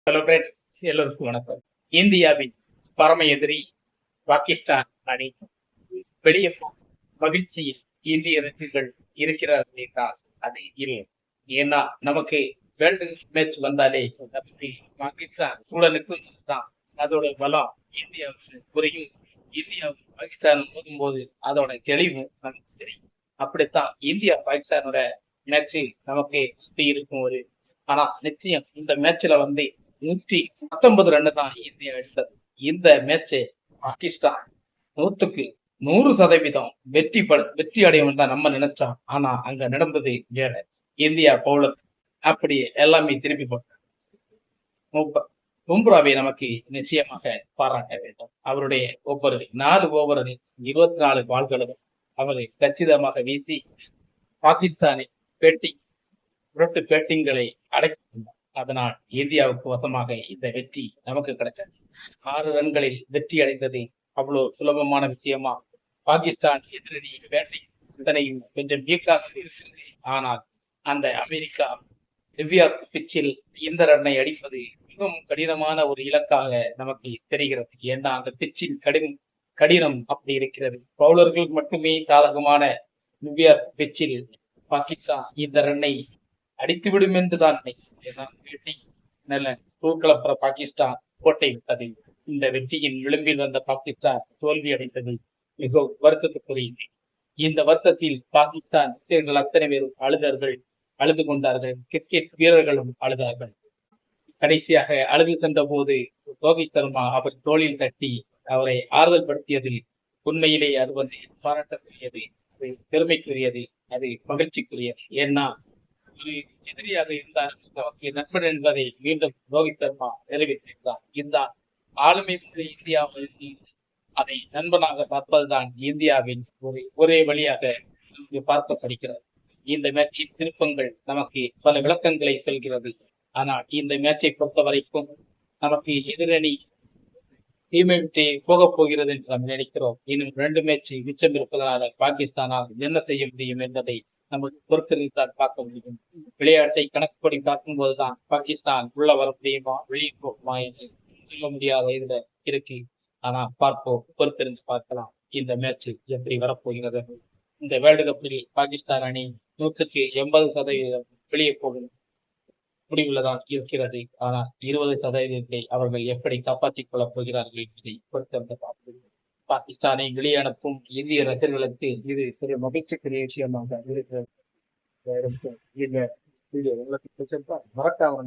Hello friends, எல்லோருக்கும் வணக்கம். இந்தியாவின் பரம எதிரி பாகிஸ்தான் அணி வெளியே மகிழ்ச்சியில் இந்திய ரசிகர்கள் இருக்கிறார்கள் என்றால் அது இல்லை. ஏன்னா நமக்கு வேர்ல்டு மேட்ச் வந்தாலே நமக்கு பாகிஸ்தான் சூழலுக்கும் தான் அதோட பலம் இந்தியாவுக்கு புரியும். இந்தியா பாகிஸ்தான் போகும்போது அதோட தெளிவு நமக்கு தெரியும். அப்படித்தான் இந்தியா பாகிஸ்தானோட மேட்ச் நமக்கு சுத்தி இருக்கும். ஆனா நிச்சயம் இந்த மேட்ச்ல 119 ரன் தான் இந்தியா எடுத்தது. இந்த மேட்சை பாகிஸ்தான் 100% வெற்றி அடையும் தான் நம்ம நினைச்சோம். ஆனா அங்க நடந்தது வேற. இந்தியா பவுலர் அப்படி எல்லாமே திருப்பி போட்டார். பும்ராவை நமக்கு நிச்சயமாக பாராட்ட வேண்டும். அவருடைய ஒவ்வொரு 4 ஓவரில் 24 பால்களும் அவரை கச்சிதமாக வீசி பாகிஸ்தானை பேட்டிங்களை அடக்கினார். அதனால் இந்தியாவுக்கு வசமாக இந்த வெற்றி நமக்கு கிடைச்சது. 6 ரன்களில் வெற்றி அடைந்தது அவ்வளவு சுலபமான விஷயமா? பாகிஸ்தான் எதிரணி பேட்டிங் இதனையும் கொஞ்சம் வீக்காக இருக்கிறது. ஆனால் அந்த அமெரிக்கா நியூயார்க் பிச்சில் இந்த ரன்னை அடிப்பது மிகவும் கடினமான ஒரு இலக்காக நமக்கு தெரிகிறது. ஏன்னா அந்த பிச்சின் கடினம் அப்படி இருக்கிறது. பவுலர்கள் மட்டுமே சாதகமான நியூயார்க் பிச்சில் பாகிஸ்தான் இந்த ரன்னை அடித்துவிடும் என்றுதான் நல்ல தூக்கலப்புற பாகிஸ்தான் கோட்டை விட்டது. இந்த வெற்றியின் விளிம்பில் வந்த பாகிஸ்தான் தோல்வி அடைந்தது மிகவும் வருத்தத்துக்குரியது. இந்த வருத்தத்தில் பாகிஸ்தான் ரசிகர்கள் அத்தனை பேரும் அழுது கொண்டார்கள். கிரிக்கெட் வீரர்களும் அழுதார்கள். கடைசியாக அழுது சென்ற போது ரோஹித் சர்மா அவர் தோளில் தட்டி அவரை ஆறுதல் படுத்தியது உண்மையிலே அது பாராட்டக்கூடியது, அது பெருமைக்குரியது, அது மகிழ்ச்சிக்குரியது. ஏன்னா ஒரு எதிரியாக இருந்தால் நமக்கு நண்பன் என்பதை மீண்டும் ரோஹித் சர்மா நிறைவேற்றியிருந்தார். இந்த ஆளுமை இந்தியாவில் அதை நண்பனாக பார்ப்பதுதான் இந்தியாவின் ஒரே வழியாக பார்க்கப்படுகிறது. இந்த மேட்சின் திருப்பங்கள் நமக்கு பல விளக்கங்களை சொல்கிறது. ஆனால் இந்த மேட்சை பொறுத்த வரைக்கும் நமக்கு எதிரணி டீமை விட்டு போக போகிறது என்று நாம் நினைக்கிறோம். இன்னும் 2 மேட்ச் மிச்சம் இருப்பதனால பாகிஸ்தானால் என்ன செய்ய முடியும் என்பதை நமக்கு பொறுத்திருந்தால் பார்க்க முடியும். விளையாட்டை கணக்குப்படி பார்க்கும்போதுதான் பாகிஸ்தான் உள்ள வர முடியுமா வெளியே போகுமா என்று சொல்ல முடியாத இதுல இருக்கு. ஆனா பார்ப்போம், பொறுத்திருந்து பார்க்கலாம் இந்த மேட்ச் எப்படி வரப்போகிறது. இந்த வேர்ல்டு கப்பில் பாகிஸ்தான் அணி 180% வெளியே போகும் முடிவுள்ளதான் இருக்கிறது. ஆனால் 20% அவர்கள் எப்படி காப்பாற்றிக் கொள்ளப் போகிறார்கள் என்பதை பொறுத்திருந்து பார்ப்போம். பாகிஸ்தானை வெளியே அனுப்பும் இந்திய ரசிகர்களுக்கு இது பெரிய மகிழ்ச்சிக்குரிய விஷயமாக இருக்கிறது. மறக்காம